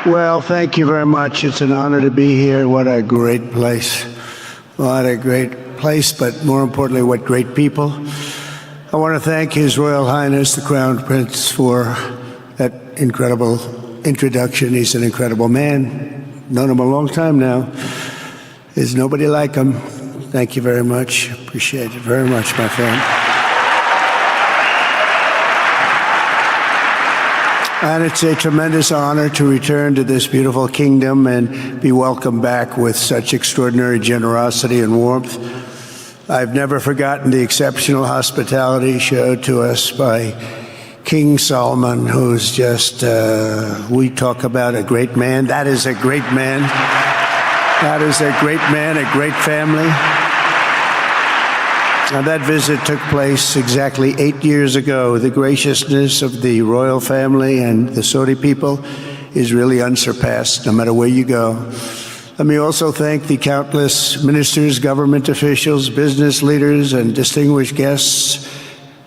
Well, thank you very much. It's an honor to be here. What a great place. What a great place, but more importantly, what great people. I want to thank His Royal Highness, the Crown Prince, for that incredible introduction. He's an incredible man. Known him a long time now. There's nobody like him. Thank you very much. Appreciate it very much, my friend. And it's a tremendous honor to return to this beautiful kingdom and be welcomed back with such extraordinary generosity and warmth. I've never forgotten the exceptional hospitality showed to us by King Solomon, who's just, we talk about a great man. That is a great man. That is a great man, a great family. Now, that visit took place exactly 8 years ago. The graciousness of the royal family and the Saudi people is really unsurpassed, no matter where you go. Let me also thank the countless ministers, government officials, business leaders, and distinguished guests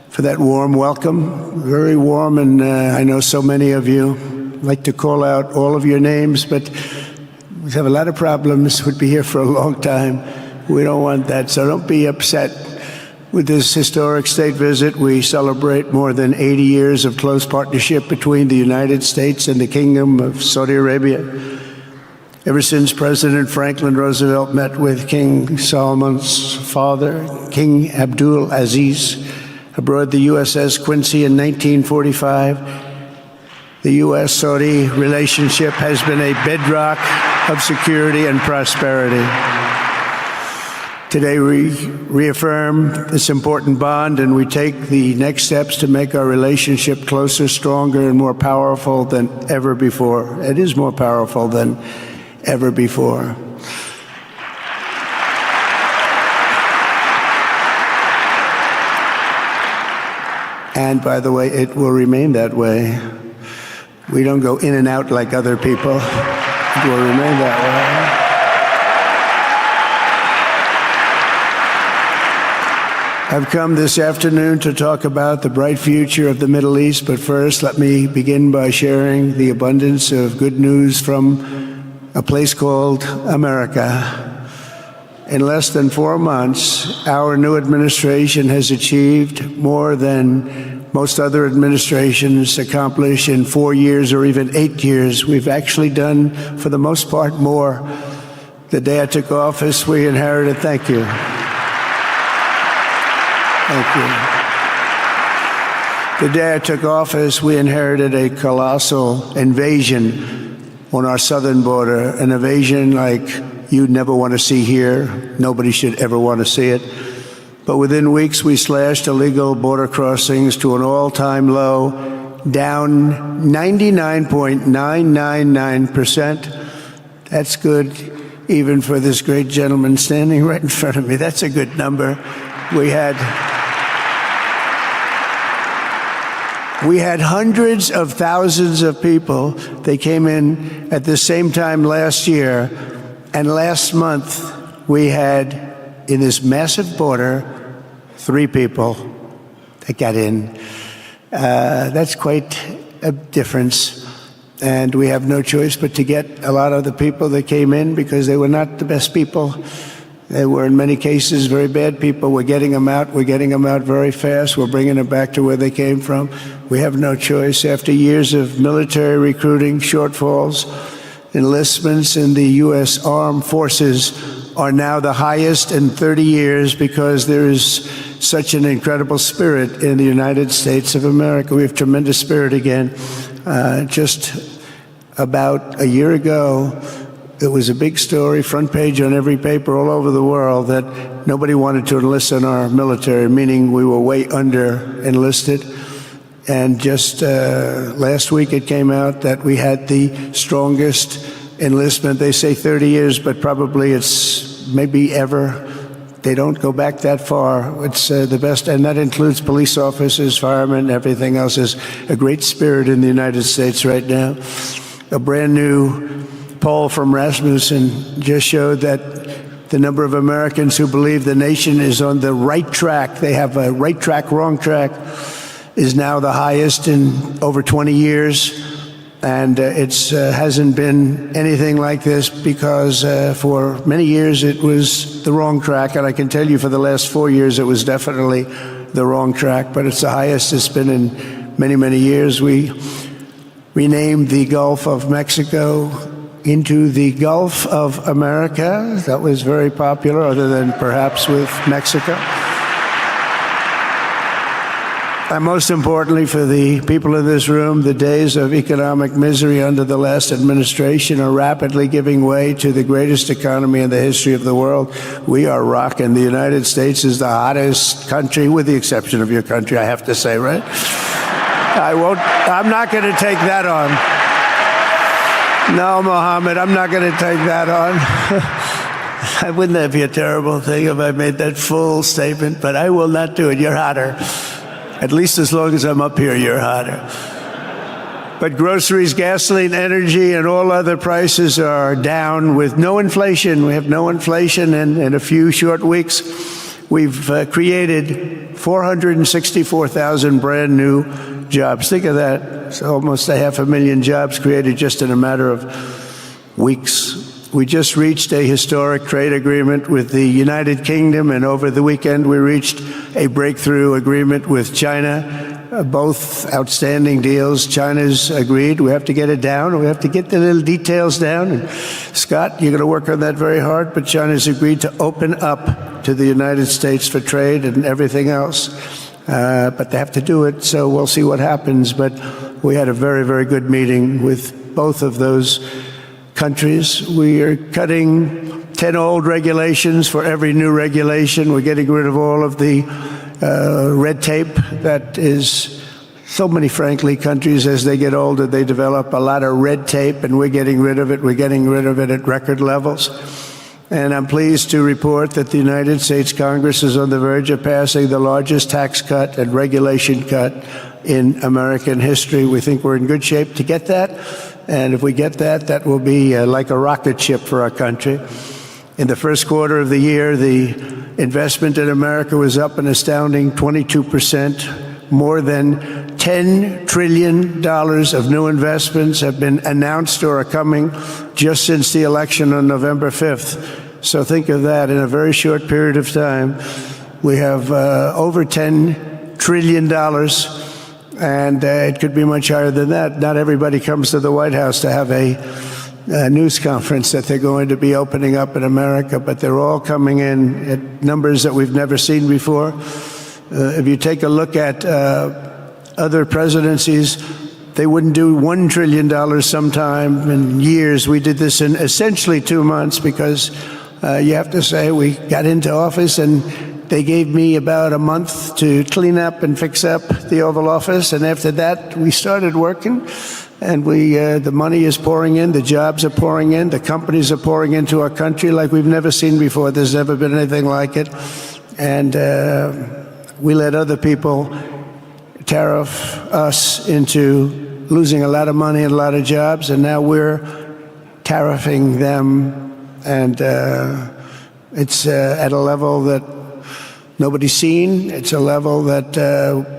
for that warm welcome. Very warm, and I know so many of you. I'd like to call out all of your names, but we have a lot of problems. We'd be here for a long time. We don't want that, so don't be upset. With this historic state visit, we celebrate more than 80 years of close partnership between the United States and the Kingdom of Saudi Arabia. Ever since President Franklin Roosevelt met with King Solomon's father, King Abdul Aziz, aboard the USS Quincy in 1945, the U.S.-Saudi relationship has been a bedrock of security and prosperity. Today we reaffirm this important bond, and we take the next steps to make our relationship closer, stronger, and more powerful than ever before. It is more powerful than ever before. And by the way, it will remain that way. We don't go in and out like other people. It will remain that way. I've come this afternoon to talk about the bright future of the Middle East, but first let me begin by sharing the abundance of good news from a place called America. in less than 4 months, our new administration has achieved more than most other administrations accomplish in 4 years or even 8 years. We've actually done, for the most part, more. The day I took office, we inherited, thank you. Thank you. The day I took office, we inherited a colossal invasion on our southern border, an invasion like you'd never want to see here. Nobody should ever want to see it. But within weeks, we slashed illegal border crossings to an all-time low, down 99.999%. That's good, even for this great gentleman standing right in front of me. That's a good number. We had hundreds of thousands of people. They came in at the same time last year. And last month, we had, in this massive border, 3 people that got in. That's quite a difference. And we have no choice but to get a lot of the people that came in because they were not the best people. They were, in many cases, very bad people. We're getting them out. We're getting them out very fast. We're bringing them back to where they came from. We have no choice. After years of military recruiting shortfalls, enlistments in the U.S. Armed Forces are now the highest in 30 years because there is such an incredible spirit in the United States of America. We have tremendous spirit again. Just about a year ago, it was a big story, front page on every paper all over the world, that nobody wanted to enlist in our military, meaning we were way under enlisted. And just last week it came out that we had the strongest enlistment. They say 30 years, but probably it's maybe ever. They don't go back that far. It's the best, and that includes police officers, firemen, everything else. There's a great spirit in the United States right now. A brand new poll from Rasmussen just showed that the number of Americans who believe the nation is on the right track, they have a right track, wrong track, is now the highest in over 20 years. And it hasn't been anything like this because for many years it was the wrong track. And I can tell you for the last 4 years it was definitely the wrong track. But it's the highest it's been in many, many years. We renamed the Gulf of Mexico into the Gulf of America. That was very popular, other than perhaps with Mexico. And most importantly for the people in this room, the days of economic misery under the last administration are rapidly giving way to the greatest economy in the history of the world. We are rocking. The United States is the hottest country, with the exception of your country, I have to say, right? I'm not going to take that on. No, Mohammed, I'm not going to take that on. Wouldn't that be a terrible thing if I made that full statement? But I will not do it. You're hotter. At least as long as I'm up here, you're hotter. But groceries, gasoline, energy, and all other prices are down with no inflation. We have no inflation, and in a few short weeks, we've created 464,000 brand new jobs. Think of that. It's almost 500,000 jobs created just in a matter of weeks. We just reached a historic trade agreement with the United Kingdom, and over the weekend we reached a breakthrough agreement with China. Both outstanding deals. China's agreed. We have to get it down. We have to get the little details down. And Scott, you're going to work on that very hard, but China's agreed to open up to the United States for trade and everything else. But they have to do it, so we'll see what happens. But we had a very, very good meeting with both of those countries. We are cutting 10 old regulations for every new regulation. We're getting rid of all of the red tape that is so many, frankly, countries, as they get older, they develop a lot of red tape, and we're getting rid of it. We're getting rid of it at record levels. And I'm pleased to report that the United States Congress is on the verge of passing the largest tax cut and regulation cut in American history. We think we're in good shape to get that. And if we get that, that will be like a rocket ship for our country. In the first quarter of the year, the investment in America was up an astounding 22%. More than $10 trillion of new investments have been announced or are coming just since the election on November 5th. So think of that. In a very short period of time, we have over $10 trillion, and it could be much higher than that. Not everybody comes to the White House to have a news conference that they're going to be opening up in America, but they're all coming in at numbers that we've never seen before. If you take a look at other presidencies, they wouldn't do $1 trillion sometime in years. We did this in essentially 2 months because you have to say we got into office and they gave me about a month to clean up and fix up the Oval Office, and after that we started working, and the money is pouring in, the jobs are pouring in, the companies are pouring into our country like we've never seen before. There's never been anything like it, and we let other people tariff us into losing a lot of money and a lot of jobs, and now we're tariffing them, and it's at a level that nobody's seen. It's a level that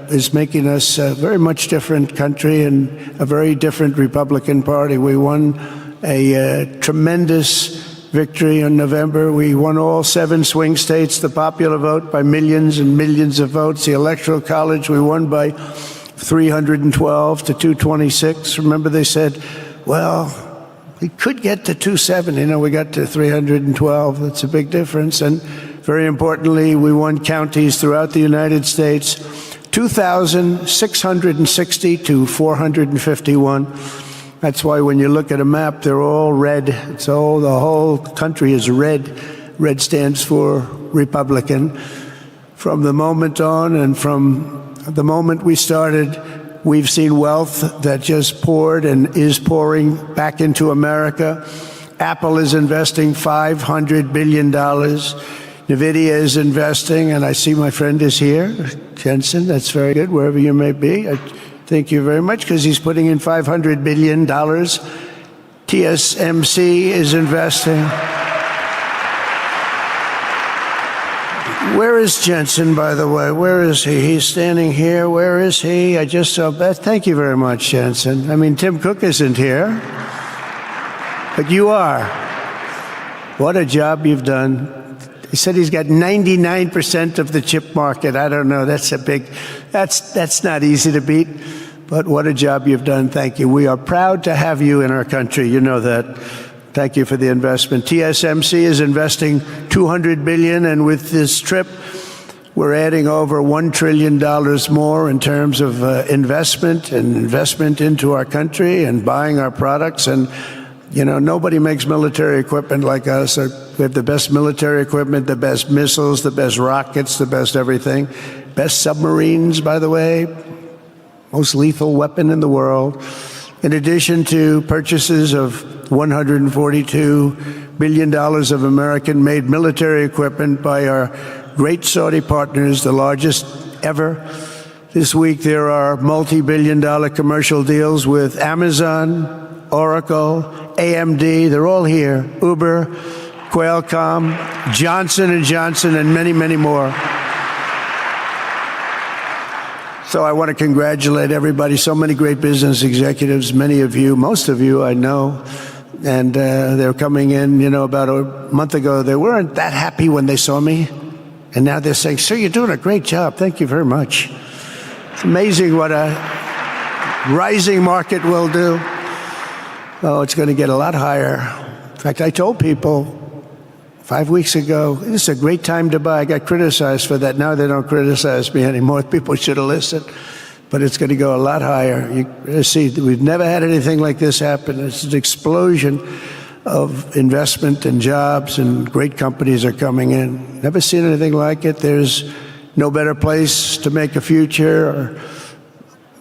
is making us a very much different country and a very different Republican Party. We won a tremendous victory in November. We won all 7 swing states, the popular vote by millions and millions of votes. The Electoral College, we won by 312 to 226. Remember, they said, well, we could get to 270. No, we got to 312. That's a big difference. And very importantly, we won counties throughout the United States, 2,660 to 451. That's why when you look at a map, they're all red. The whole country is red. Red stands for Republican. From the moment on and from the moment we started, we've seen wealth that just poured and is pouring back into America. Apple is investing $500 billion. NVIDIA is investing, and I see my friend is here, Jensen. That's very good, wherever you may be. I thank you very much, because he's putting in $500 billion. TSMC is investing. Where is Jensen, by the way? Where is he? He's standing here. Where is he? I just saw Beth. Thank you very much, Jensen. I mean, Tim Cook isn't here, but you are. What a job you've done. He said he's got 99% of the chip market. I don't know. That's not easy to beat, but what a job you've done. Thank you. We are proud to have you in our country. You know that. Thank you for the investment. TSMC is investing $200 billion, and with this trip, we're adding over $1 trillion more in terms of investment into our country and buying our products. And you know, nobody makes military equipment like us. We have the best military equipment, the best missiles, the best rockets, the best everything. Best submarines, by the way. Most lethal weapon in the world. In addition to purchases of $142 billion of American-made military equipment by our great Saudi partners, the largest ever. This week there are multi-billion-dollar commercial deals with Amazon, Oracle, AMD, they're all here, Uber, Qualcomm, Johnson & Johnson, and many, many more. So I want to congratulate everybody, so many great business executives, many of you, most of you I know, and they're coming in, you know, about a month ago. They weren't that happy when they saw me, and now they're saying, sir, you're doing a great job. Thank you very much. It's amazing what a rising market will do. Oh, it's going to get a lot higher. In fact, I told people 5 weeks ago, this is a great time to buy. I got criticized for that. Now they don't criticize me anymore. People should have listened. But it's going to go a lot higher. You see, we've never had anything like this happen. It's an explosion of investment and jobs, and great companies are coming in. Never seen anything like it. There's no better place to make a future or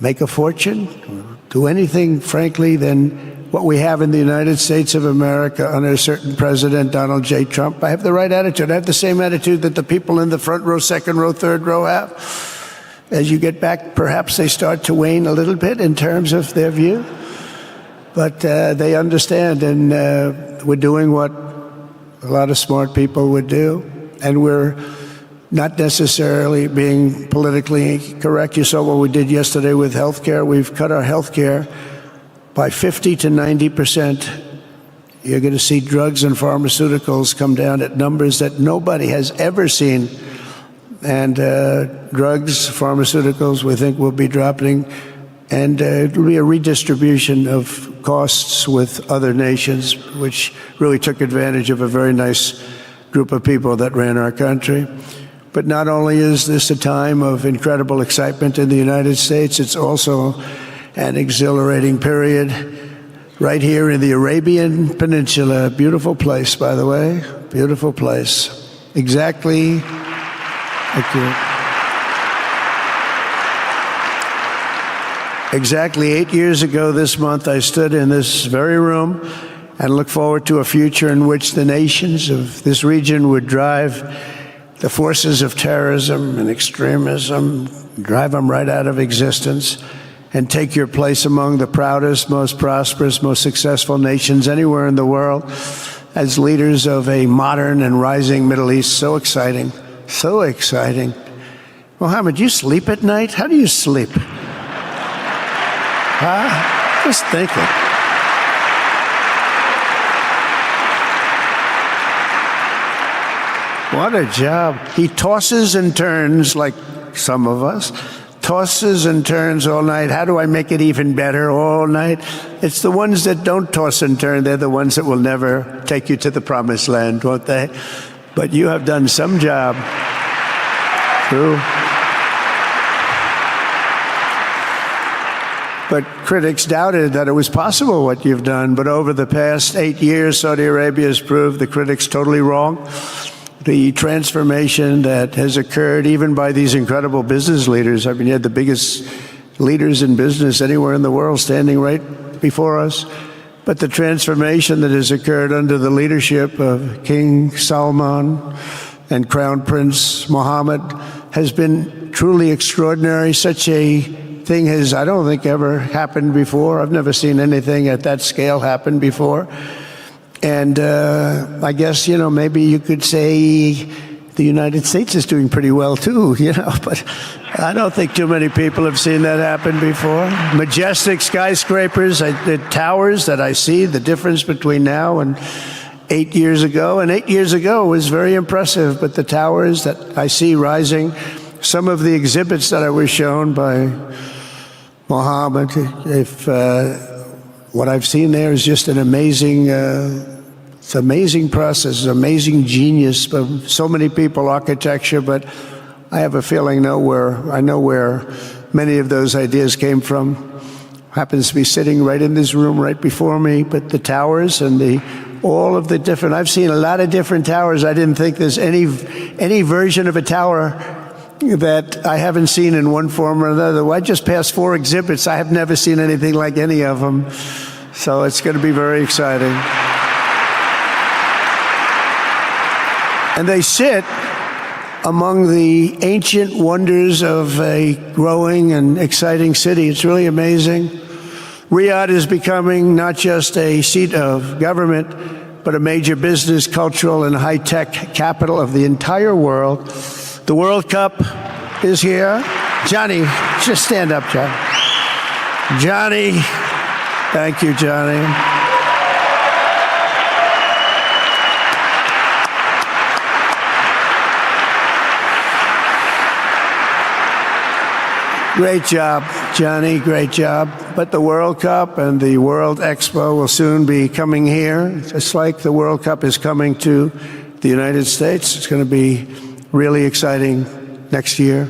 make a fortune, or do anything, frankly, than what we have in the United States of America under a certain President, Donald J. Trump. I have the right attitude. I have the same attitude that the people in the front row, second row, third row have. As you get back, perhaps they start to wane a little bit in terms of their view. But they understand, and we're doing what a lot of smart people would do. And we're not necessarily being politically correct. You saw what we did yesterday with health care. We've cut our health care by 50 to 90%. You're going to see drugs and pharmaceuticals come down at numbers that nobody has ever seen. And drugs, pharmaceuticals, we think will be dropping. And it will be a redistribution of costs with other nations, which really took advantage of a very nice group of people that ran our country. But not only is this a time of incredible excitement in the United States, it's also an exhilarating period right here in the Arabian Peninsula. Beautiful place, by the way. Beautiful place. Exactly. Thank you. Exactly 8 years ago this month, I stood in this very room and looked forward to a future in which the nations of this region would drive the forces of terrorism and extremism, drive them right out of existence, and take your place among the proudest, most prosperous, most successful nations anywhere in the world as leaders of a modern and rising Middle East. So exciting, so exciting. Mohammed, you sleep at night? How do you sleep? Huh? Just thinking. What a job. He tosses and turns like some of us. Tosses and turns all night. How do I make it even better all night? It's the ones that don't toss and turn. They're the ones that will never take you to the promised land, won't they? But you have done some job. True. But critics doubted that it was possible what you've done. But over the past 8 years, Saudi Arabia has proved the critics totally wrong. The transformation that has occurred even by these incredible business leaders. I mean, you had the biggest leaders in business anywhere in the world standing right before us. But the transformation that has occurred under the leadership of King Salman and Crown Prince Mohammed has been truly extraordinary. Such a thing has, I don't think, ever happened before. I've never seen anything at that scale happen before. And I guess, maybe you could say the United States is doing pretty well too, but I don't think too many people have seen that happen before. Majestic skyscrapers, the towers that I see, the difference between now and 8 years ago. And 8 years ago was very impressive, but the towers that I see rising, some of the exhibits that I was shown by Mohammed, what I've seen there is just an amazing, it's an amazing process, amazing genius of so many people, architecture, but I have a feeling I know where many of those ideas came from. Happens to be sitting right in this room right before me, but the towers and all of the different, I've seen a lot of different towers. I didn't think there's any version of a tower that I haven't seen in one form or another. Well, I just passed 4 exhibits. I have never seen anything like any of them. So it's going to be very exciting. And they sit among the ancient wonders of a growing and exciting city. It's really amazing. Riyadh is becoming not just a seat of government, but a major business, cultural, and high-tech capital of the entire world. The World Cup is here. Johnny, just stand up, John. Johnny, thank you, Johnny. Great job, Johnny, great job. But the World Cup and the World Expo will soon be coming here, just like the World Cup is coming to the United States. It's going to be really exciting next year.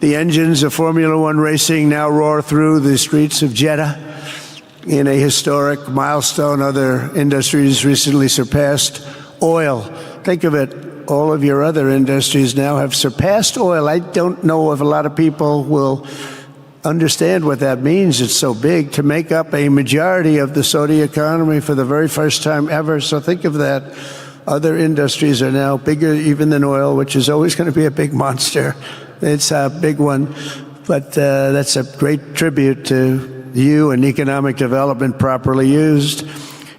The engines of Formula One racing now roar through the streets of Jeddah in a historic milestone. Other industries recently surpassed oil. Think of it, all of your other industries now have surpassed oil. I don't know if a lot of people will understand what that means. It's so big, to make up a majority of the Saudi economy for the very first time ever. So think of that. Other industries are now bigger even than oil, which is always going to be a big monster. It's a big one. But that's a great tribute to you and economic development properly used.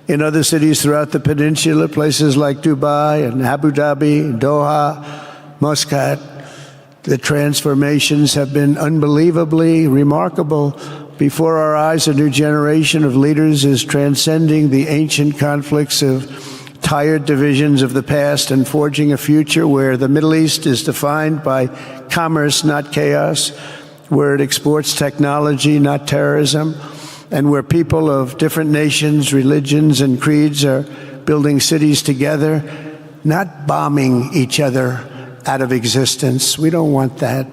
In other cities throughout the peninsula, places like Dubai and Abu Dhabi, Doha, Muscat, the transformations have been unbelievably remarkable. Before our eyes, a new generation of leaders is transcending the ancient conflicts of tired divisions of the past and forging a future where the Middle East is defined by commerce, not chaos, where it exports technology, not terrorism, and where people of different nations, religions, and creeds are building cities together, not bombing each other out of existence. We don't want that.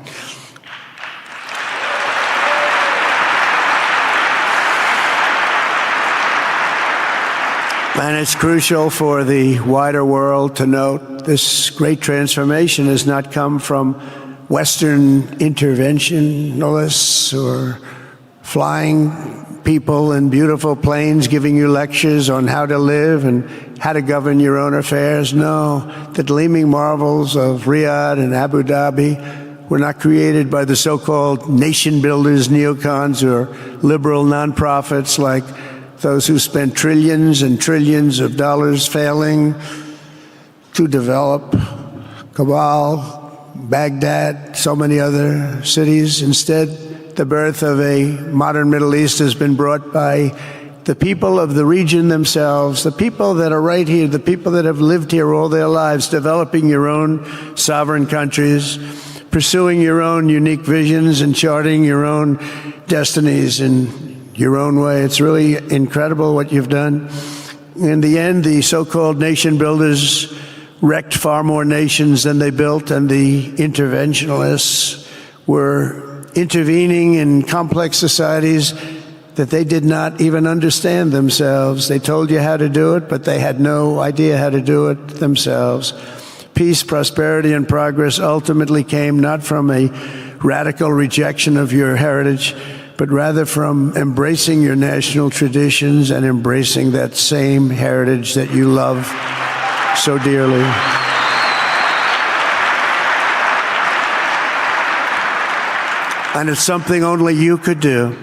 And it's crucial for the wider world to note this great transformation has not come from Western interventionists or flying people in beautiful planes giving you lectures on how to live and how to govern your own affairs. No, the gleaming marvels of Riyadh and Abu Dhabi were not created by the so-called nation builders, neocons, or liberal nonprofits like those who spent trillions and trillions of dollars failing to develop Kabul, Baghdad, so many other cities. Instead, the birth of a modern Middle East has been brought by the people of the region themselves, the people that are right here, the people that have lived here all their lives, developing your own sovereign countries, pursuing your own unique visions and charting your own destinies in your own way. It's really incredible what you've done. In the end, the so-called nation builders wrecked far more nations than they built, and the interventionists were intervening in complex societies that they did not even understand themselves. They told you how to do it, but they had no idea how to do it themselves. Peace, prosperity, and progress ultimately came not from a radical rejection of your heritage, but rather from embracing your national traditions and embracing that same heritage that you love so dearly. And it's something only you could do.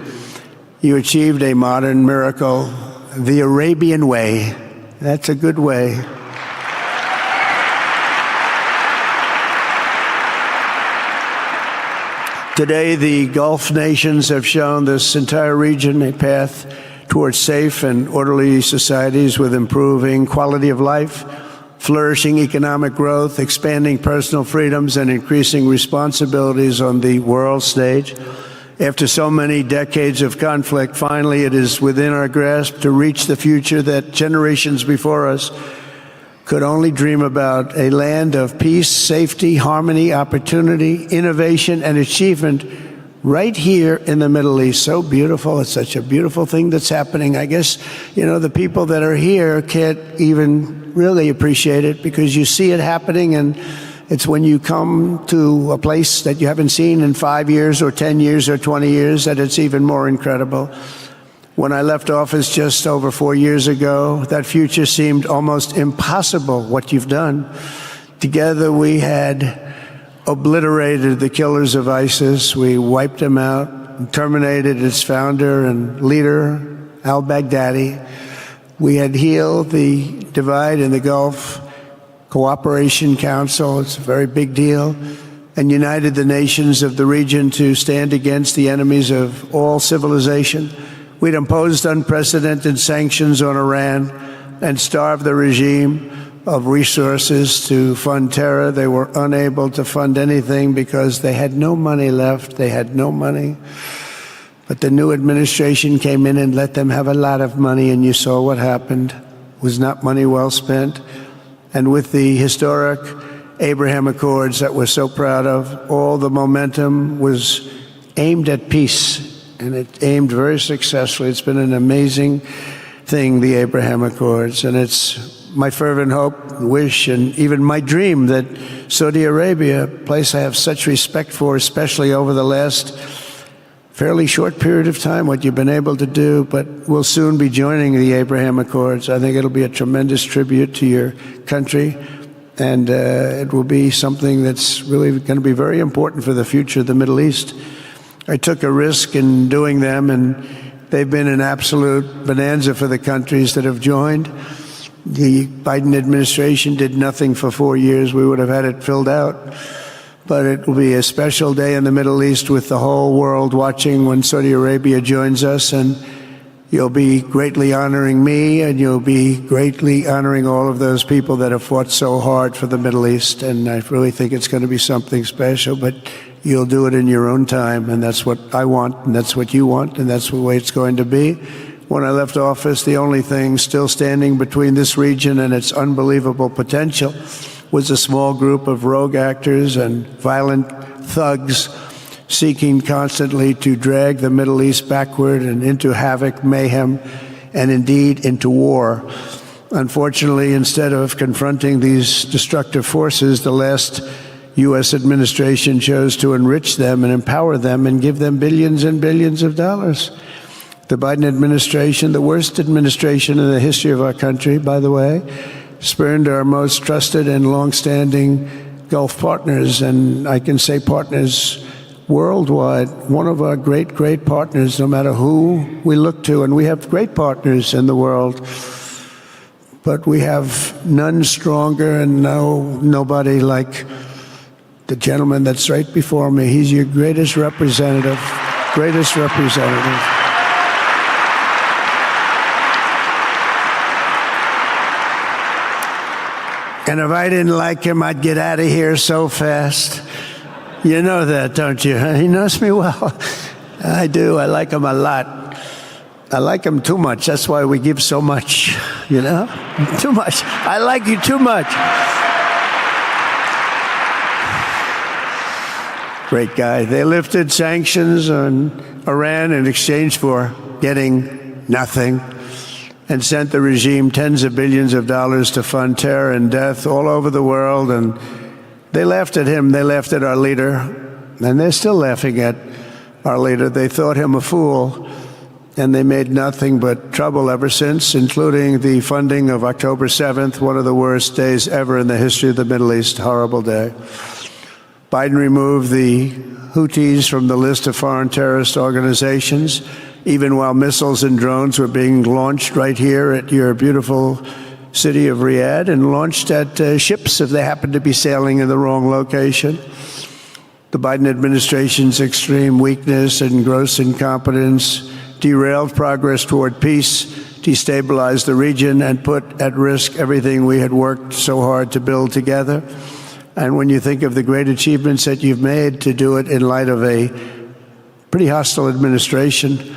You achieved a modern miracle, the Arabian way. That's a good way. Today, the Gulf nations have shown this entire region a path towards safe and orderly societies with improving quality of life, flourishing economic growth, expanding personal freedoms, and increasing responsibilities on the world stage. After so many decades of conflict, finally it is within our grasp to reach the future that generations before us could only dream about, a land of peace, safety, harmony, opportunity, innovation, and achievement right here in the Middle East. So beautiful. It's such a beautiful thing that's happening. I guess, the people that are here can't even really appreciate it because you see it happening, and it's when you come to a place that you haven't seen in 5 years or 10 years or 20 years that it's even more incredible. When I left office just over 4 years ago, that future seemed almost impossible, what you've done. Together we had obliterated the killers of ISIS. We wiped them out, terminated its founder and leader, al-Baghdadi. We had healed the divide in the Gulf Cooperation Council. It's a very big deal. And united the nations of the region to stand against the enemies of all civilization. We'd imposed unprecedented sanctions on Iran and starved the regime of resources to fund terror. They were unable to fund anything because they had no money left. They had no money. But the new administration came in and let them have a lot of money, and you saw what happened. It was not money well spent. And with the historic Abraham Accords that we're so proud of, all the momentum was aimed at peace. And it aimed very successfully. It's been an amazing thing, the Abraham Accords. And it's my fervent hope, wish, and even my dream that Saudi Arabia, a place I have such respect for, especially over the last fairly short period of time, what you've been able to do, but we'll soon be joining the Abraham Accords. I think it'll be a tremendous tribute to your country. And it will be something that's really going to be very important for the future of the Middle East. I took a risk in doing them, and they've been an absolute bonanza for the countries that have joined. The Biden administration did nothing for 4 years. We would have had it filled out. but it will be a special day in the Middle East with the whole world watching when Saudi Arabia joins us, and you'll be greatly honoring me, and you'll be greatly honoring all of those people that have fought so hard for the Middle East, and I really think it's going to be something special, but you'll do it in your own time, and that's what I want, and that's what you want, and that's the way it's going to be. When I left office, the only thing still standing between this region and its unbelievable potential was a small group of rogue actors and violent thugs seeking constantly to drag the Middle East backward and into havoc, mayhem, and indeed into war. Unfortunately, instead of confronting these destructive forces, the last U.S. administration chose to enrich them and empower them and give them billions and billions of dollars. The Biden administration, the worst administration in the history of our country, by the way, spurned our most trusted and long-standing Gulf partners, and I can say partners worldwide, one of our great, great partners, no matter who we look to, and we have great partners in the world, but we have none stronger and nobody like the gentleman that's right before me. He's your greatest representative, greatest representative. And if I didn't like him, I'd get out of here so fast. You know that, don't you? He knows me well. I do. I like him a lot. I like him too much. That's why we give so much, you know? Too much. I like you too much. Great guy. They lifted sanctions on Iran in exchange for getting nothing, and sent the regime tens of billions of dollars to fund terror and death all over the world. And they laughed at him. They laughed at our leader. And they're still laughing at our leader. They thought him a fool. And they made nothing but trouble ever since, including the funding of October 7th, one of the worst days ever in the history of the Middle East. Horrible day. Biden removed the Houthis from the list of foreign terrorist organizations, even while missiles and drones were being launched right here at your beautiful city of Riyadh, and launched at ships if they happened to be sailing in the wrong location. The Biden administration's extreme weakness and gross incompetence derailed progress toward peace, destabilized the region, and put at risk everything we had worked so hard to build together. And when you think of the great achievements that you've made, to do it in light of a pretty hostile administration,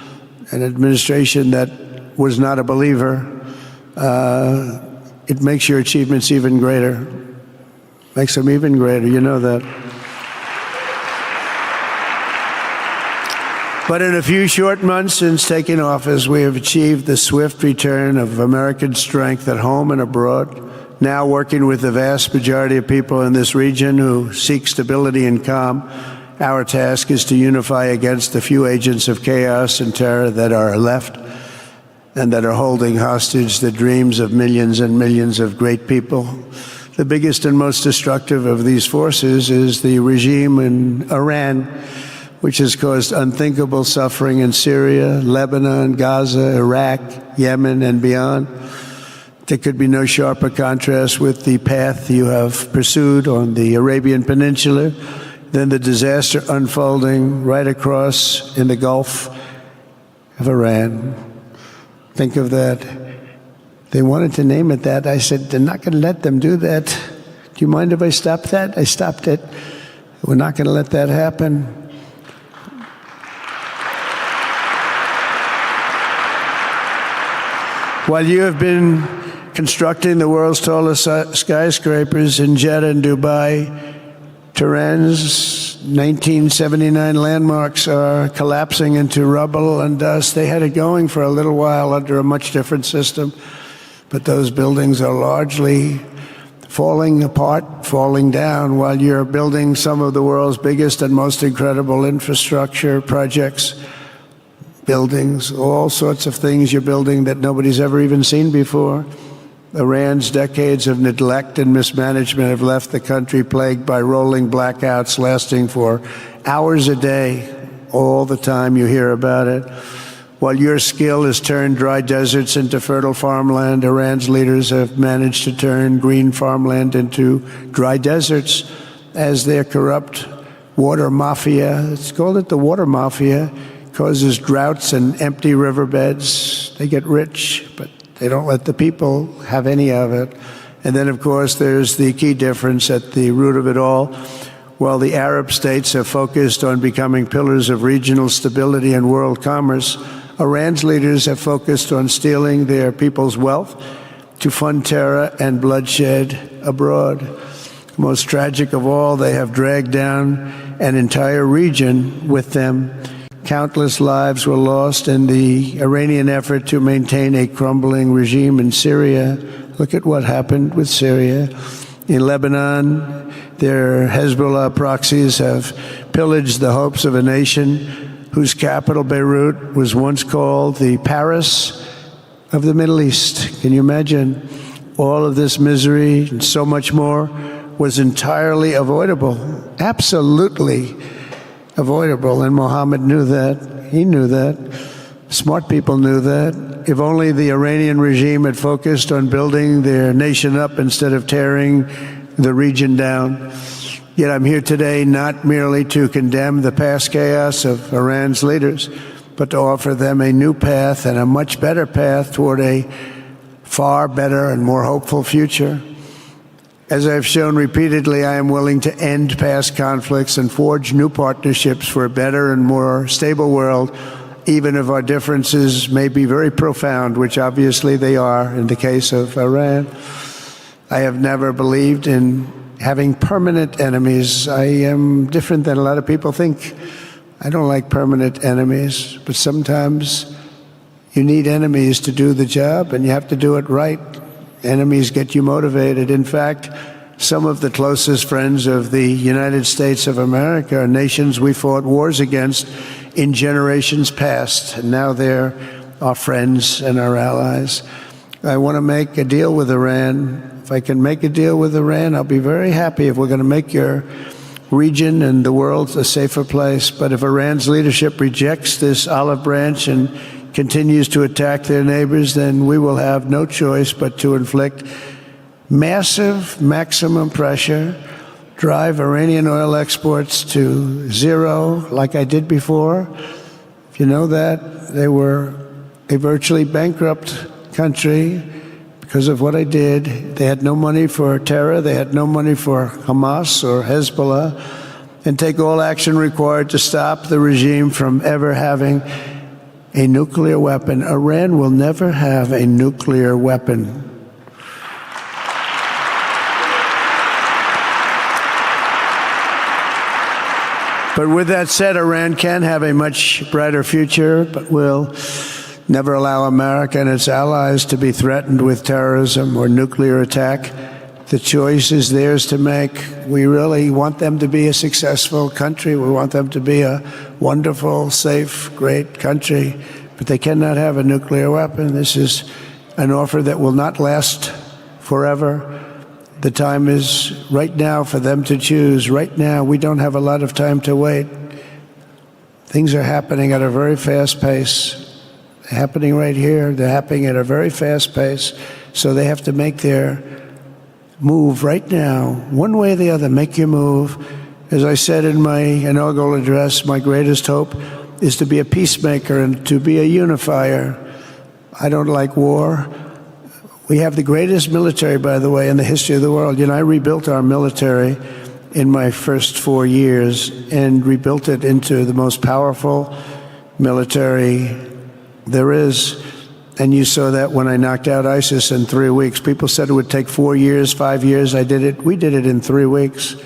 an administration that was not a believer, it makes your achievements even greater. Makes them even greater, you know that. But in a few short months since taking office, we have achieved the swift return of American strength at home and abroad. Now working with the vast majority of people in this region who seek stability and calm, our task is to unify against the few agents of chaos and terror that are left and that are holding hostage the dreams of millions and millions of great people. The biggest and most destructive of these forces is the regime in Iran, which has caused unthinkable suffering in Syria, Lebanon, Gaza, Iraq, Yemen, and beyond. There could be no sharper contrast with the path you have pursued on the Arabian Peninsula than the disaster unfolding right across in the Gulf of Iran. Think of that. They wanted to name it that. I said, they're not going to let them do that. Do you mind if I stop that? I stopped it. We're not going to let that happen. While you have been constructing the world's tallest skyscrapers in Jeddah and Dubai, Tehran's 1979 landmarks are collapsing into rubble and dust. They had it going for a little while under a much different system, but those buildings are largely falling apart, falling down, while you're building some of the world's biggest and most incredible infrastructure projects. Buildings, all sorts of things you're building that nobody's ever even seen before. Iran's decades of neglect and mismanagement have left the country plagued by rolling blackouts lasting for hours a day. All the time you hear about it. While your skill has turned dry deserts into fertile farmland, Iran's leaders have managed to turn green farmland into dry deserts. as their corrupt water mafia, let's call it the water mafia, causes droughts and empty riverbeds. They get rich, but they don't let the people have any of it. And then, of course, there's the key difference at the root of it all. While the Arab states have focused on becoming pillars of regional stability and world commerce, Iran's leaders have focused on stealing their people's wealth to fund terror and bloodshed abroad. Most tragic of all, they have dragged down an entire region with them. Countless lives were lost in the Iranian effort to maintain a crumbling regime in Syria. Look at what happened with Syria. In Lebanon, their Hezbollah proxies have pillaged the hopes of a nation whose capital, Beirut, was once called the Paris of the Middle East. Can you imagine? All of this misery and so much more was entirely avoidable, absolutely avoidable. And Mohammed knew that. He knew that. Smart people knew that. If only the Iranian regime had focused on building their nation up instead of tearing the region down. Yet I'm here today not merely to condemn the past chaos of Iran's leaders, but to offer them a new path and a much better path toward a far better and more hopeful future. As I've shown repeatedly, I am willing to end past conflicts and forge new partnerships for a better and more stable world, even if our differences may be very profound, which obviously they are in the case of Iran. I have never believed in having permanent enemies. I am different than a lot of people think. I don't like permanent enemies, but sometimes you need enemies to do the job, and you have to do it right. Enemies get you motivated. In fact, some of the closest friends of the United States of America are nations we fought wars against in generations past, and now they're our friends and our allies. I want to make a deal with Iran. If I can make a deal with Iran, I'll be very happy if we're going to make your region and the world a safer place. But if Iran's leadership rejects this olive branch and continues to attack their neighbors, then we will have no choice but to inflict massive maximum pressure, drive Iranian oil exports to zero like I did before. If you know that, they were a virtually bankrupt country because of what I did. They had no money for terror. They had no money for Hamas or Hezbollah, and take all action required to stop the regime from ever having a nuclear weapon. Iran will never have a nuclear weapon. But with that said, Iran can have a much brighter future, but will never allow America and its allies to be threatened with terrorism or nuclear attack. The choice is theirs to make. We really want them to be a successful country. We want them to be a wonderful, safe, great country. But they cannot have a nuclear weapon. This is an offer that will not last forever. The time is right now for them to choose. Right now, we don't have a lot of time to wait. Things are happening at a very fast pace. They're happening right here. They're happening at a very fast pace. So they have to make their move right now, one way or the other. Make your move. As I said in my inaugural address, my greatest hope is to be a peacemaker and to be a unifier. I don't like war. We have the greatest military, by the way, in the history of the world. You know, I rebuilt our military in my first 4 years and rebuilt it into the most powerful military there is. And you saw that when I knocked out ISIS in 3 weeks. People said it would take 4 years, 5 years. I did it. We did it in 3 weeks.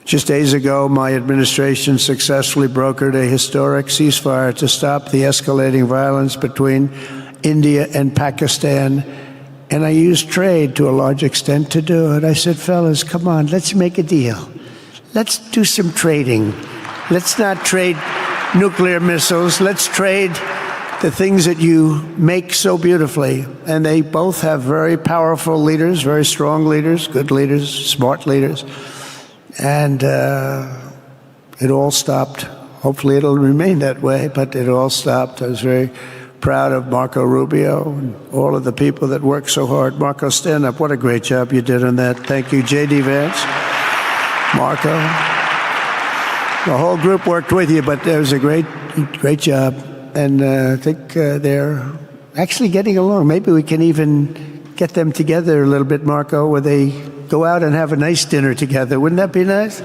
Just days ago, my administration successfully brokered a historic ceasefire to stop the escalating violence between India and Pakistan. And I used trade to a large extent to do it. I said, fellas, come on, let's make a deal. Let's do some trading. Let's not trade nuclear missiles. Let's trade the things that you make so beautifully. And they both have very powerful leaders, very strong leaders, good leaders, smart leaders. And it all stopped. Hopefully it'll remain that way, but it all stopped. I was very proud of Marco Rubio and all of the people that worked so hard. Marco, stand up. What a great job you did on that. Thank you, J.D. Vance. Marco. The whole group worked with you, but it was a great job. And I think they're actually getting along. Maybe we can even get them together a little bit, Marco, where they go out and have a nice dinner together. Wouldn't that be nice?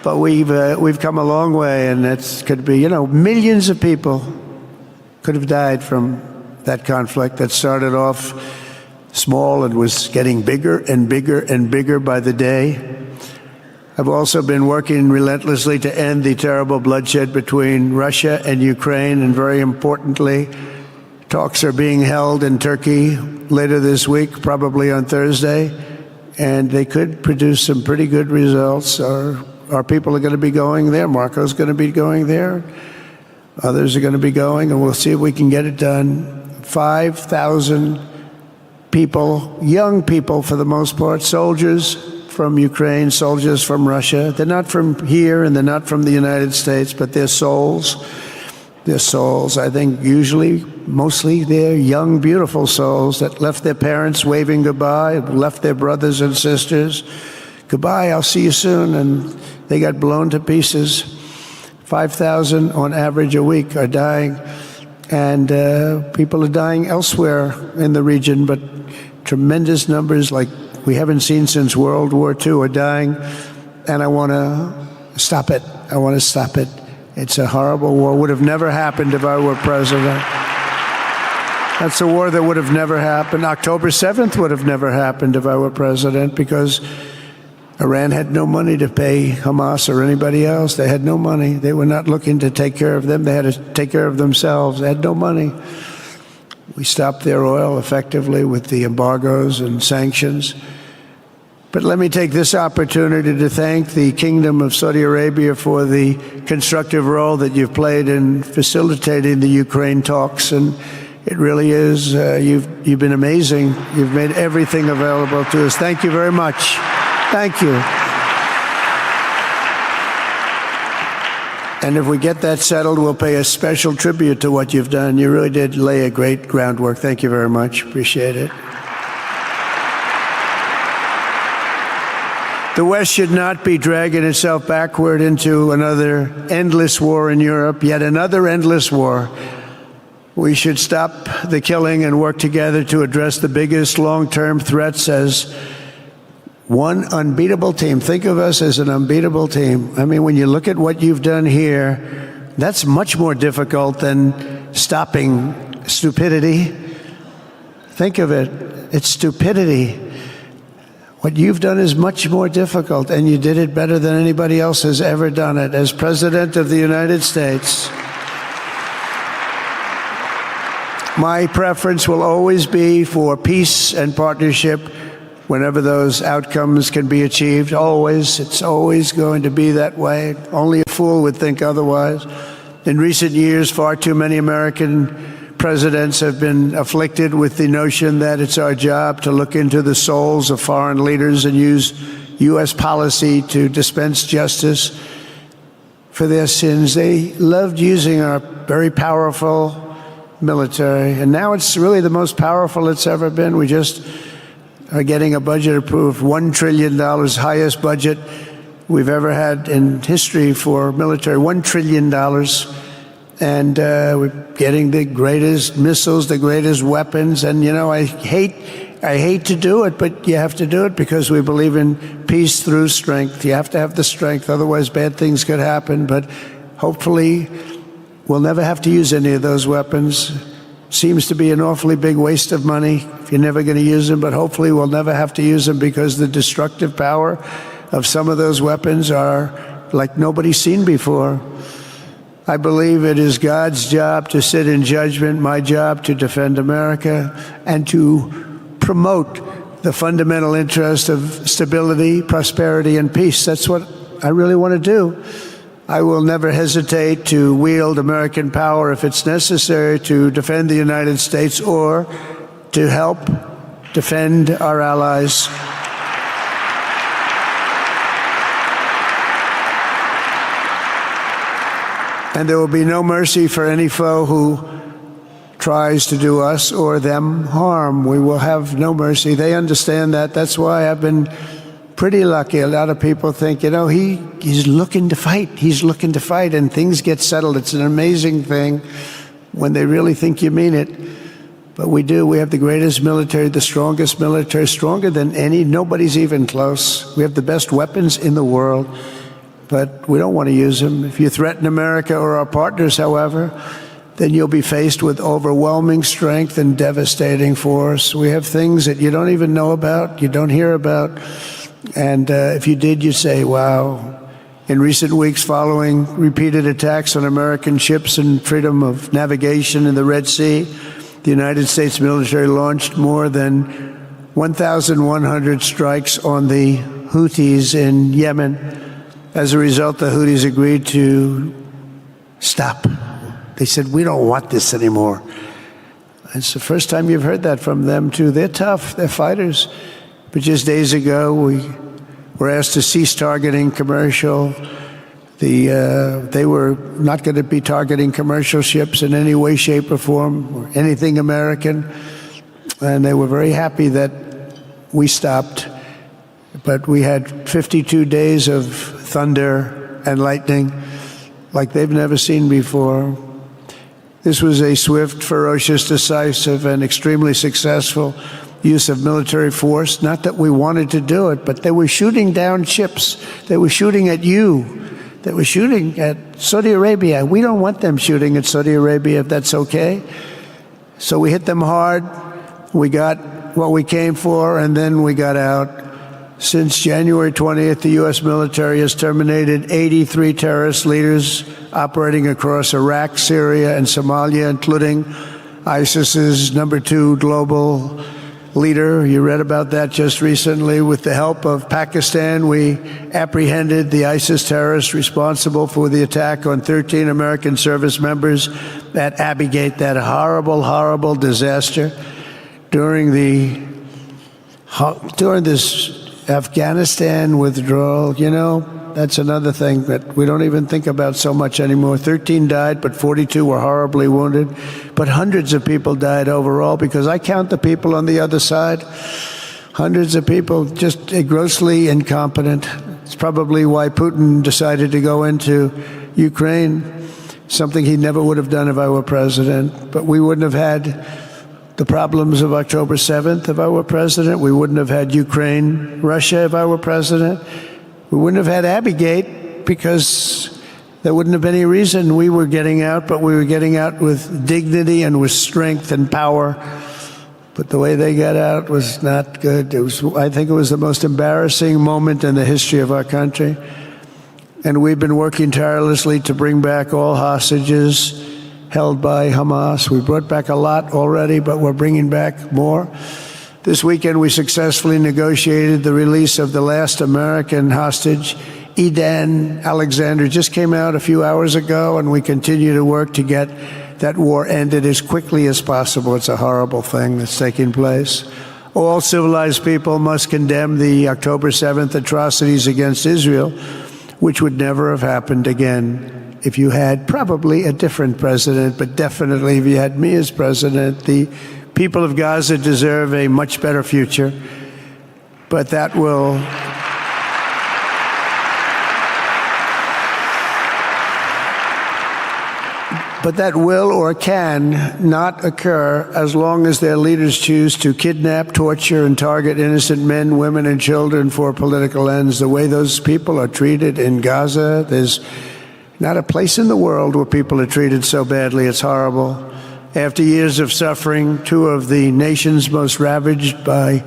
But we've come a long way, and it could be, millions of people could have died from that conflict that started off small and was getting bigger and bigger and bigger by the day. I've also been working relentlessly to end the terrible bloodshed between Russia and Ukraine, and very importantly, talks are being held in Turkey later this week, probably on Thursday, and they could produce some pretty good results. Our people are going to be going there. Marco's going to be going there. Others are going to be going, and we'll see if we can get it done. 5,000 people, young people for the most part, soldiers from Ukraine, soldiers from Russia. They're not from here and they're not from the United States, but they're souls. They're souls. I think usually, mostly, they're young, beautiful souls that left their parents waving goodbye, left their brothers and sisters. Goodbye, I'll see you soon. And they got blown to pieces. 5,000 on average a week are dying. And people are dying elsewhere in the region, but tremendous numbers like we haven't seen since World War II are dying, and I want to stop it. I want to stop it. It's a horrible war. Would have never happened if I were president. That's a war that would have never happened. October 7th would have never happened if I were president, because Iran had no money to pay Hamas or anybody else. They had no money. They were not looking to take care of them. They had to take care of themselves. They had no money. We stopped their oil effectively with the embargoes and sanctions. But let me take this opportunity to thank the Kingdom of Saudi Arabia for the constructive role that you've played in facilitating the Ukraine talks. And it really is, you've been amazing. You've made everything available to us. Thank you very much. Thank you. And if we get that settled, we'll pay a special tribute to what you've done. You really did lay a great groundwork. Thank you very much. Appreciate it. The West should not be dragging itself backward into another endless war in Europe, yet another endless war. We should stop the killing and work together to address the biggest long-term threats as one unbeatable team. Think of us as an unbeatable team. I mean, when you look at what you've done here, that's much more difficult than stopping stupidity. Think of it. It's stupidity. What you've done is much more difficult, and you did it better than anybody else has ever done it. As President of the United States, my preference will always be for peace and partnership whenever those outcomes can be achieved. Always. It's always going to be that way. Only a fool would think otherwise. In recent years, far too many American presidents have been afflicted with the notion that it's our job to look into the souls of foreign leaders and use U.S. policy to dispense justice for their sins. They loved using our very powerful military, and now it's really the most powerful it's ever been. We just are getting a budget approved, $1 trillion, highest budget we've ever had in history for military, $1 trillion. And we're getting the greatest missiles, the greatest weapons. And, I hate to do it, but you have to do it because we believe in peace through strength. You have to have the strength, otherwise bad things could happen. But hopefully we'll never have to use any of those weapons. Seems to be an awfully big waste of money if you're never going to use them, but hopefully we'll never have to use them, because the destructive power of some of those weapons are like nobody's seen before. I believe it is God's job to sit in judgment, my job to defend America, and to promote the fundamental interest of stability, prosperity, and peace. That's what I really want to do. I will never hesitate to wield American power if it's necessary to defend the United States or to help defend our allies. And there will be no mercy for any foe who tries to do us or them harm. We will have no mercy. They understand that. That's why I've been pretty lucky. A lot of people think, he's looking to fight. He's looking to fight, and things get settled. It's an amazing thing when they really think you mean it. But we do. We have the greatest military, the strongest military, stronger than any. Nobody's even close. We have the best weapons in the world, but we don't want to use them. If you threaten America or our partners, however, then you'll be faced with overwhelming strength and devastating force. We have things that you don't even know about, you don't hear about. And if you did, you'd say, wow. In recent weeks, following repeated attacks on American ships and freedom of navigation in the Red Sea, the United States military launched more than 1,100 strikes on the Houthis in Yemen. As a result, the Houthis agreed to stop. They said, we don't want this anymore. It's the first time you've heard that from them, too. They're tough. They're fighters. But just days ago, we were asked to cease targeting commercial. They were not going to be targeting commercial ships in any way, shape, or form, or anything American. And they were very happy that we stopped. But we had 52 days of thunder and lightning like they've never seen before. This was a swift, ferocious, decisive, and extremely successful use of military force. Not that we wanted to do it, but they were shooting down ships. They were shooting at you. They were shooting at Saudi Arabia. We don't want them shooting at Saudi Arabia, if that's okay. So we hit them hard. We got what we came for, and then we got out. Since January 20th, the U.S. military has terminated 83 terrorist leaders operating across Iraq, Syria, and Somalia, including ISIS's #2 global leader. You read about that just recently. With the help of Pakistan, we apprehended the ISIS terrorists responsible for the attack on 13 American service members at Abbey Gate, that horrible, horrible disaster. During this Afghanistan withdrawal, that's another thing that we don't even think about so much anymore. 13 died, but 42 were horribly wounded. But hundreds of people died overall, because I count the people on the other side. Hundreds of people just grossly incompetent. It's probably why Putin decided to go into Ukraine, something he never would have done if I were president. But we wouldn't have had the problems of October 7th if I were president. We wouldn't have had Ukraine, Russia if I were president. We wouldn't have had Abbey Gate, because there wouldn't have been any reason we were getting out, but we were getting out with dignity and with strength and power. But the way they got out was not good. I think it was the most embarrassing moment in the history of our country. And we've been working tirelessly to bring back all hostages held by Hamas. We brought back a lot already, but we're bringing back more. This weekend, we successfully negotiated the release of the last American hostage, Edan Alexander. Just came out a few hours ago, and we continue to work to get that war ended as quickly as possible. It's a horrible thing that's taking place. All civilized people must condemn the October 7th atrocities against Israel, which would never have happened again if you had probably a different president, but definitely if you had me as president. The people of Gaza deserve a much better future, but that will or can not occur as long as their leaders choose to kidnap, torture, and target innocent men, women, and children for political ends. The way those people are treated in Gaza, there's not a place in the world where people are treated so badly. It's horrible. After years of suffering, two of the nations most ravaged by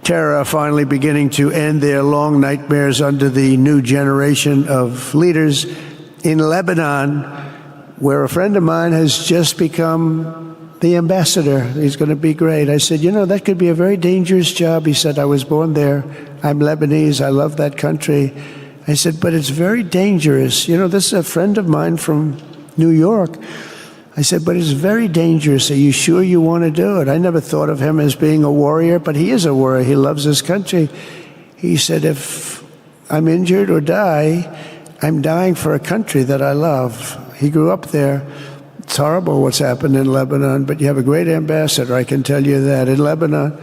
terror are finally beginning to end their long nightmares under the new generation of leaders. In Lebanon, where a friend of mine has just become the ambassador. He's going to be great. I said, that could be a very dangerous job. He said, I was born there. I'm Lebanese. I love that country. I said, but it's very dangerous. This is a friend of mine from New York. I said, but it's very dangerous. Are you sure you want to do it? I never thought of him as being a warrior, but he is a warrior. He loves his country. He said, if I'm injured or die, I'm dying for a country that I love. He grew up there. It's horrible what's happened in Lebanon, but you have a great ambassador, I can tell you that. In Lebanon,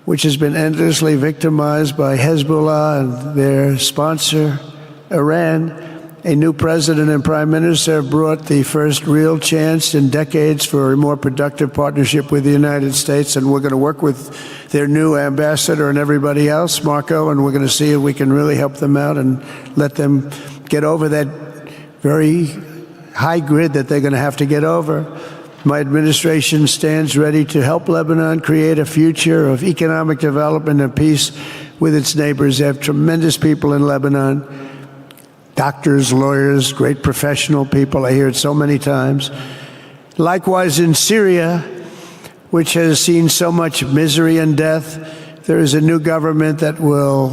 which has been endlessly victimized by Hezbollah and their sponsor, Iran. A new president and prime minister have brought the first real chance in decades for a more productive partnership with the United States, and we're going to work with their new ambassador and everybody else, Marco, and we're going to see if we can really help them out and let them get over that very high grid that they're going to have to get over. My administration stands ready to help Lebanon create a future of economic development and peace with its neighbors. They have tremendous people in Lebanon. Doctors, lawyers, great professional people. I hear it so many times. Likewise, in Syria, which has seen so much misery and death, there is a new government that will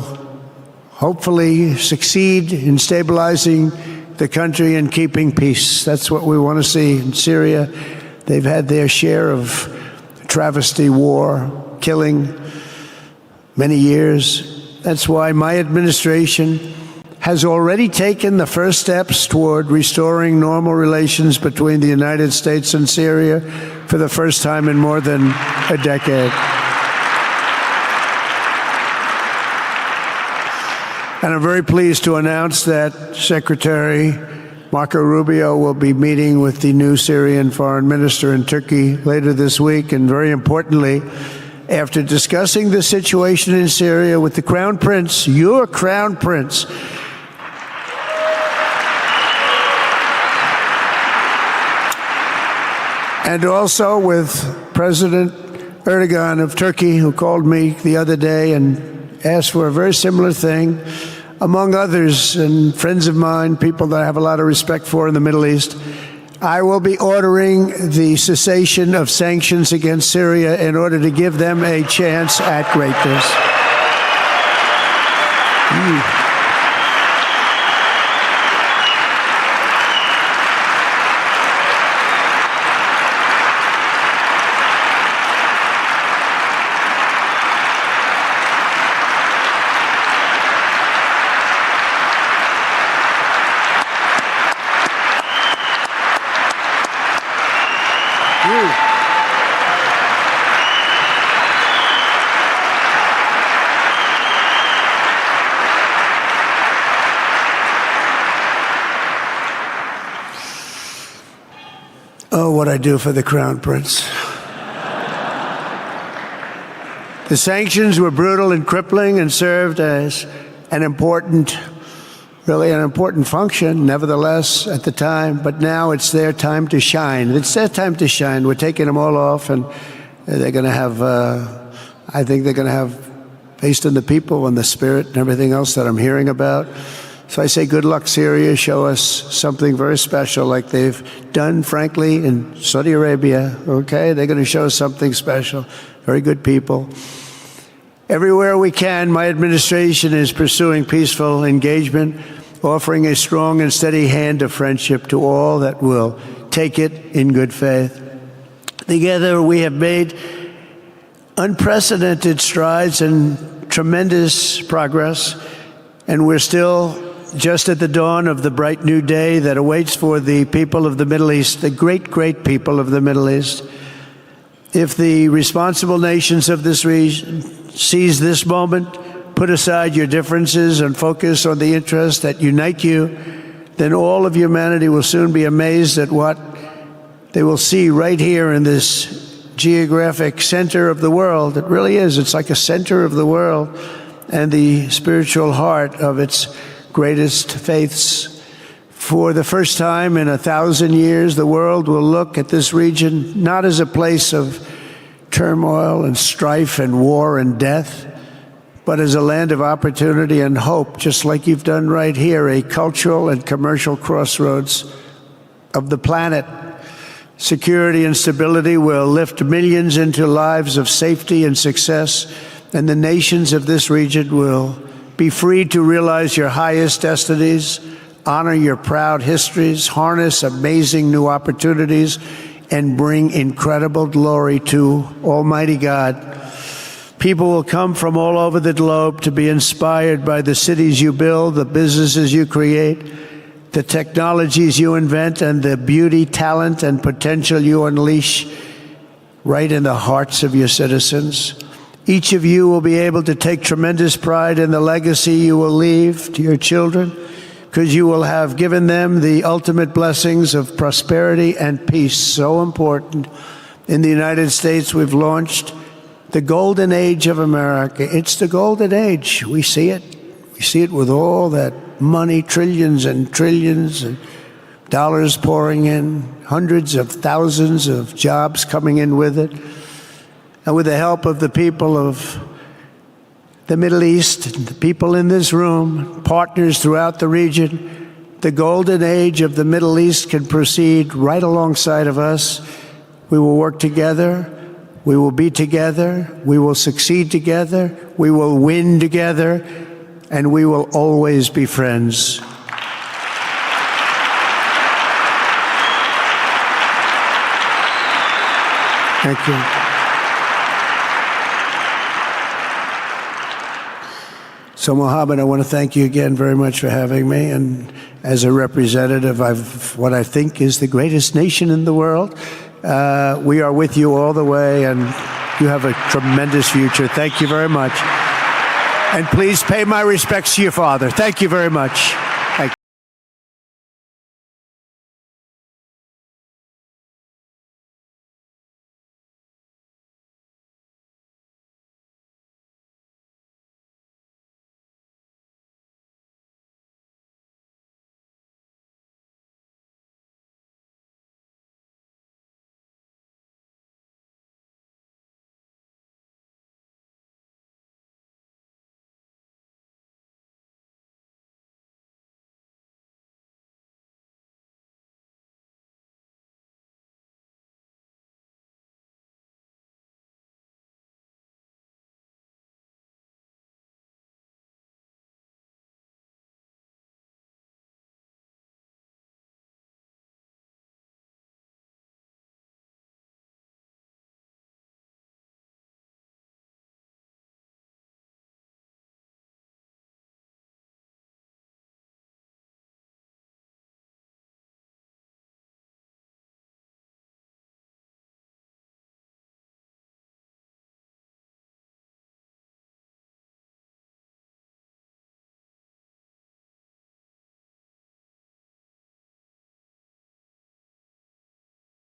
hopefully succeed in stabilizing the country and keeping peace. That's what we want to see in Syria. They've had their share of travesty, war, killing, many years. That's why my administration has already taken the first steps toward restoring normal relations between the United States and Syria for the first time in more than a decade. And I'm very pleased to announce that Secretary Marco Rubio will be meeting with the new Syrian foreign minister in Turkey later this week. And very importantly, after discussing the situation in Syria with the Crown Prince, your Crown Prince, and also with President Erdogan of Turkey, who called me the other day and asked for a very similar thing, among others, and friends of mine, people that I have a lot of respect for in the Middle East. I will be ordering the cessation of sanctions against Syria in order to give them a chance at greatness. Oh, what I do for the Crown Prince. The sanctions were brutal and crippling and served as an important function, nevertheless, at the time. But now it's their time to shine. It's their time to shine. We're taking them all off, and they're going to have, I think they're going to have, based on the people and the spirit and everything else that I'm hearing about. So I say good luck, Syria. Show us something very special like they've done, frankly, in Saudi Arabia. Okay? They're going to show us something special. Very good people. Everywhere we can, my administration is pursuing peaceful engagement, offering a strong and steady hand of friendship to all that will take it in good faith. Together, we have made unprecedented strides and tremendous progress, and we're still just at the dawn of the bright new day that awaits for the people of the Middle East, the great, great people of the Middle East. If the responsible nations of this region seize this moment, put aside your differences and focus on the interests that unite you, then all of humanity will soon be amazed at what they will see right here in this geographic center of the world. It really is. It's like a center of the world and the spiritual heart of its greatest faiths. For the first time in 1,000 years, the world will look at this region not as a place of turmoil and strife and war and death, but as a land of opportunity and hope, just like you've done right here, a cultural and commercial crossroads of the planet. Security and stability will lift millions into lives of safety and success, and the nations of this region will be free to realize your highest destinies, honor your proud histories, harness amazing new opportunities, and bring incredible glory to Almighty God. People will come from all over the globe to be inspired by the cities you build, the businesses you create, the technologies you invent, and the beauty, talent, and potential you unleash right in the hearts of your citizens. Each of you will be able to take tremendous pride in the legacy you will leave to your children, because you will have given them the ultimate blessings of prosperity and peace, so important. In the United States, we've launched the golden age of America. It's the golden age. We see it. We see it with all that money, trillions and trillions of dollars pouring in, hundreds of thousands of jobs coming in with it. And with the help of the people of the Middle East, and the people in this room, partners throughout the region, the golden age of the Middle East can proceed right alongside of us. We will work together. We will be together. We will succeed together. We will win together. And we will always be friends. Thank you. So, Mohammed, I want to thank you again very much for having me. And as a representative of what I think is the greatest nation in the world, we are with you all the way, and you have a tremendous future. Thank you very much. And please pay my respects to your father. Thank you very much.